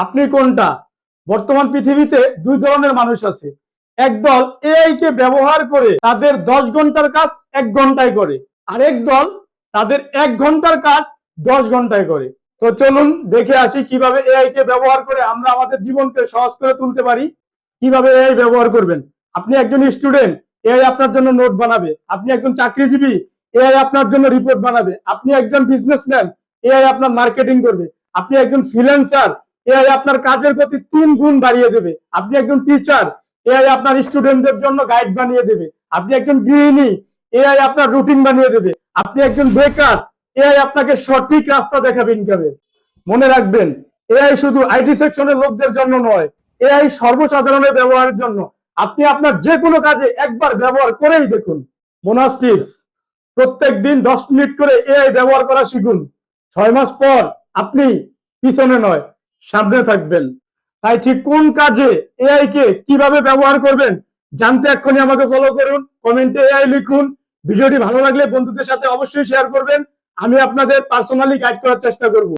আপনি কোনটা? বর্তমান পৃথিবীতে দুই ধরনের মানুষ আছে। একদল এআই কে ব্যবহার করে তাদের 10 ঘন্টার কাজ 1 ঘন্টায় করে, আর একদল তাদের 1 ঘন্টার কাজ 10 ঘন্টায় করে। তো চলুন দেখে আসি কিভাবে এআই কে ব্যবহার করে আমরা আমাদের জীবনকে সহজ করে তুলতে পারি। কিভাবে এআই ব্যবহার করবেন? আপনি একজন স্টুডেন্ট, এআই আপনার জন্য নোট বানাবে। আপনি একজন চাকরিজীবী, এআই আপনার জন্য রিপোর্ট বানাবে। আপনি একজন বিজনেসম্যান, এআই আপনার মার্কেটিং করবে। আপনি একজন ফ্রিল্যান্সার, এআই আপনার কাজের গতি 3 গুণ বাড়িয়ে দেবে। আপনি একজন টিচার, এআই আপনার স্টুডেন্টদের জন্য গাইড বানিয়ে দেবে। আপনি একজন গৃহিণী, এআই আপনার রুটিন বানিয়ে দেবে। আপনি একজন বেকার, এআই আপনাকে সঠিক রাস্তা দেখাবে ইনকামের। মনে রাখবেন, এআই শুধু আইটি সেকশনের লোকদের জন্য নয়, এআই সর্বসাধারণের ব্যবহারের জন্য। আপনি আপনার যে কোনো কাজে একবার ব্যবহার করেই দেখুন। বোনাস টিপস: প্রত্যেক দিন 10 মিনিট করে এআই ব্যবহার করা শিখুন। 6 মাস পর আপনি পিছনে নয়, সামনে থাকবেন। তাই ঠিক কোন কাজে এআই কে কিভাবে ব্যবহার করবেন জানতে এক্ষুনি আমাকে ফলো করুন, কমেন্টে এআই লিখুন। ভিডিওটি ভালো লাগলে বন্ধুদের সাথে অবশ্যই শেয়ার করবেন। আমি আপনাদের পার্সোনালি গাইড করার চেষ্টা করব।